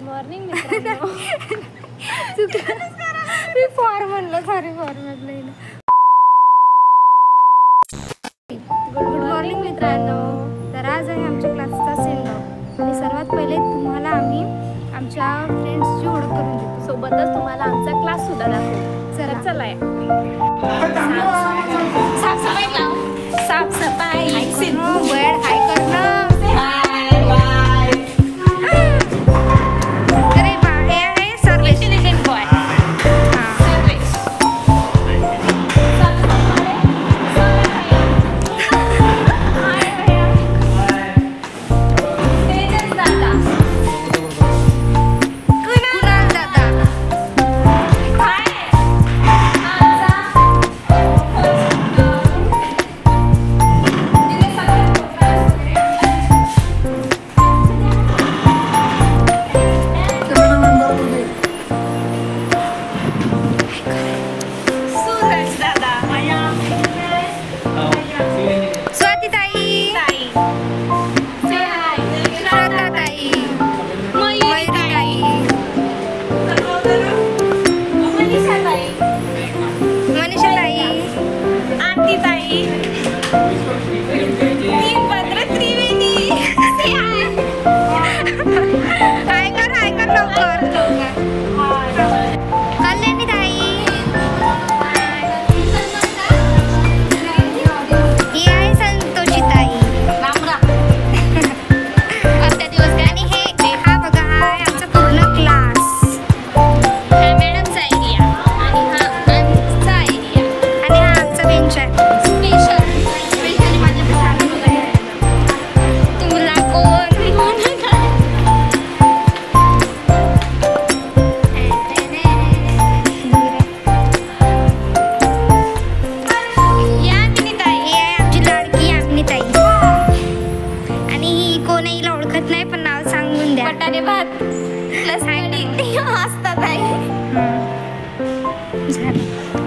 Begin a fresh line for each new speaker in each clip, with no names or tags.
Morning मित्रांनो.
Me for म्हणलं, sorry for म्हटलं. गुड मॉर्निंग मित्रांनो. तर आज आहे आमच्या क्लासचा सेंड ऑफ आणि सर्वात पहिले तुम्हाला आम्ही आमच्या फ्रेंड्सची ओळख करून देतो.
सोबतच तुम्हाला आमचा क्लास सुद्धा दाखवू. चला या. साफसफाई
बेड हाय करणं.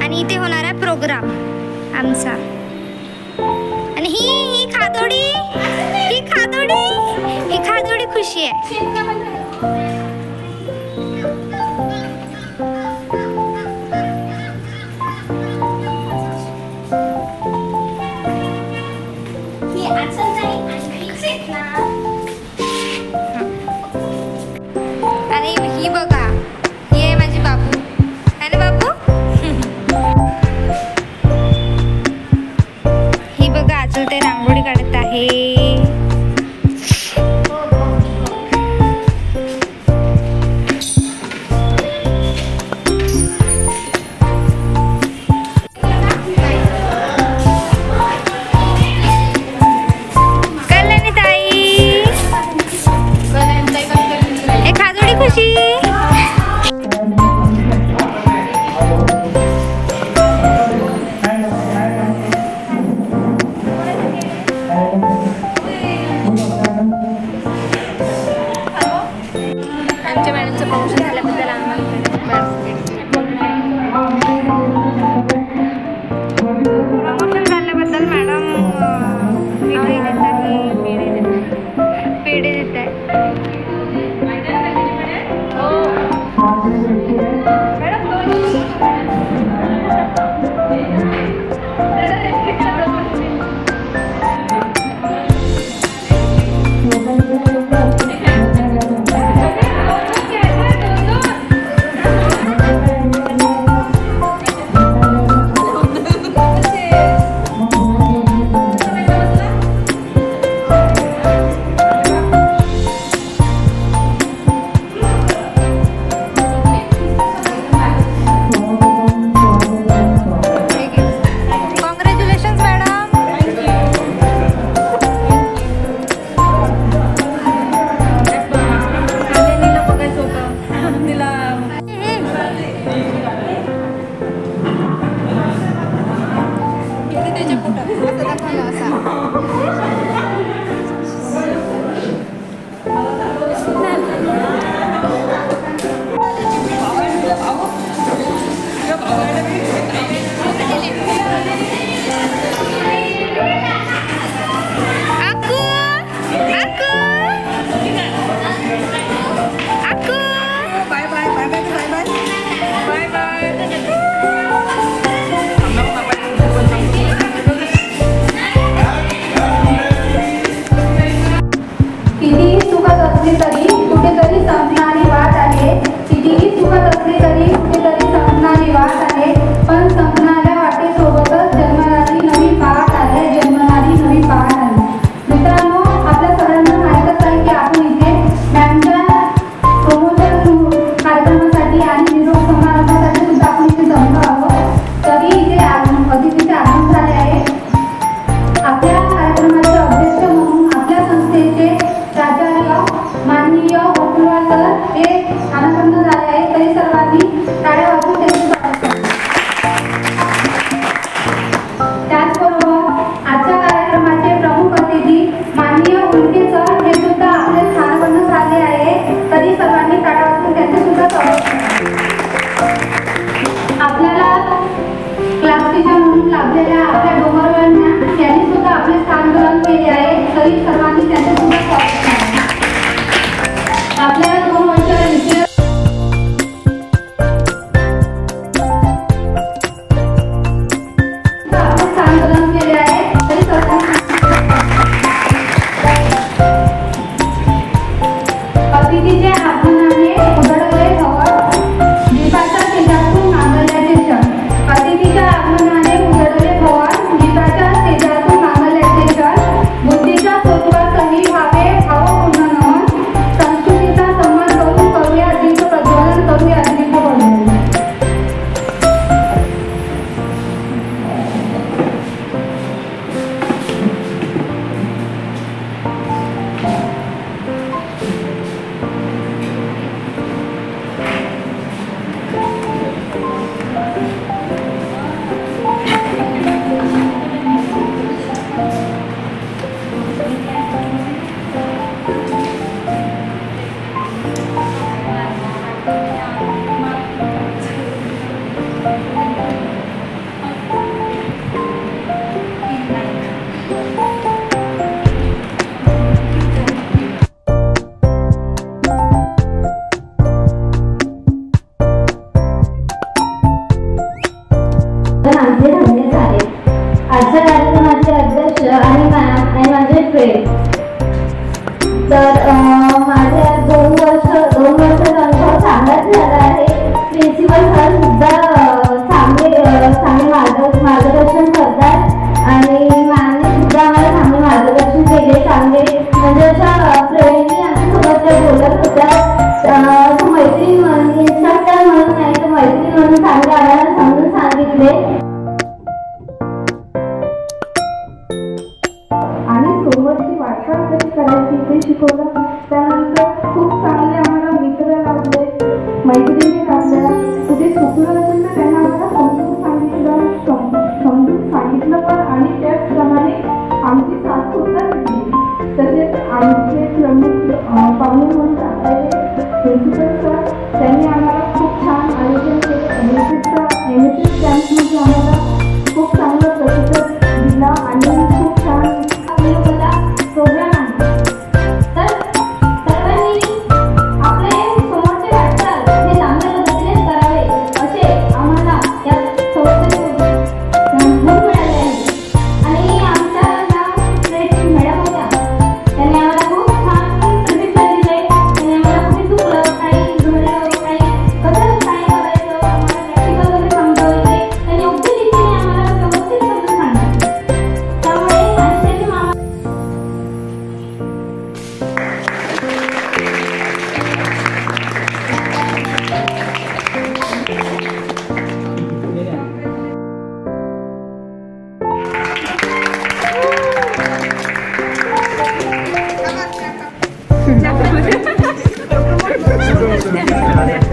आणि इथे होणार आहे प्रोग्राम आमचा. आणि ही खादोडी खुशी आहे. आणि ही बघा, ही आहे माझी बाबू. है ना बाबू? ही बघा, अजून ते रांगोळी काढत आहे. आमच्या मॅडमचं प्रमोशन झाल्याबद्दल मॅडम पेढे देत आहे. Aku असलेल्या आपल्या डोंगरवाल्यांना त्यांनी सुद्धा आपले स्थान ग्रहण केले आहे. तरी सर्वांनी त्यांचे सुद्धा स्वागत केले. आपल्याला 2 वर्ष विषय आपले स्थान ग्रहण केले आहे. तरी सर्वांनी अतिथीचे आगमनाने उजळले भवन, दीपाच्या तेजातून मांगल्याचे क्षण. अतिथीच्या आगमनाने उजळले भवन, दीपाच्या तेजातून मांगल्याचे क्षण. बुद्धीच्या स्वत्वासही व्हावे भावपूर्ण नमन. संस्कृतीचा सन्मान करून करूया दीप प्रज्वलन, करूया दीप प्रज्वलन.
आमचे धन्य झाले. आजच्या कार्यक्रमाचे अध्यक्ष आणि माझे फ्रेंड. तर माझ्या 2 वर्षाचा अनुभव चांगलाच झाला आहे. प्रिन्सिपल सर सुद्धा चांगले मार्गदर्शन करतात आणि मॅमने सुद्धा आम्हाला चांगले मार्गदर्शन केले. चांगले म्हणजे अशा फ्रेंडली आमच्यासोबत त्या बोलत होत्या. मैत्रीण म्हणून इन्स्ट्रक्टर म्हणून नाही तर मैत्रीण म्हणून चांगले आम्हाला समजून सांगितले
आणि सोबतची वाटचाल कशी करायची ते शिकवलं. त्यानंतर खूप चांगले आम्हाला मित्र लागले, मैत्रिणी लागल्या. कुठे चुकलं असेल तर त्यांना आम्हाला समजून सांगितलं पण आणि त्याचप्रमाणे आमची साथ सुद्धा दिली. तसेच आमचे प्रमुख पाहुणे म्हणून आपले प्रिन्सिपल सर, त्यांनी आम्हाला खूप छान आयोजन केले. NSS कॅम्पमध्ये आम्हाला खूप चांगला प्रतिसाद दिला आणि खूप छान
प्रोग्राम आहे. तर सर्वांनी आपले समोरचे वाटचाल हे चांगल्या पद्धतीने करावे असे आम्हाला या संस्थेतून गुण मिळाले आहे. आणि आमच्या ज्या मॅडम होत्या त्यांनी आम्हाला खूप छान प्रतिसाद दिले. त्यांनी आम्हाला कुठे चुकलं, काही घडलं, काही कसं काय करायचं आम्हाला प्रॅक्टिकल वगैरे समजवले. त्यांनी योग्य रीतीने आम्हाला व्यवस्थित समजून सांगितलं. त्यामुळे आजचे मामा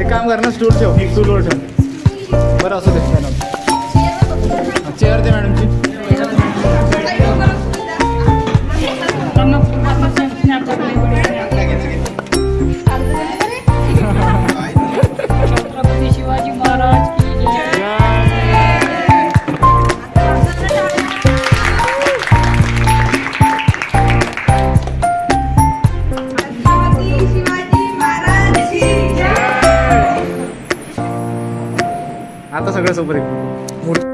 एक काम कर ना, स्टूल स्टूलवर ठेव. बरं असू दे मॅडम. चेअर दे मॅडमची.
छत्रपती शिवाजी महाराज की जय.
आता सगळं सोबत आहे.
म्हणजे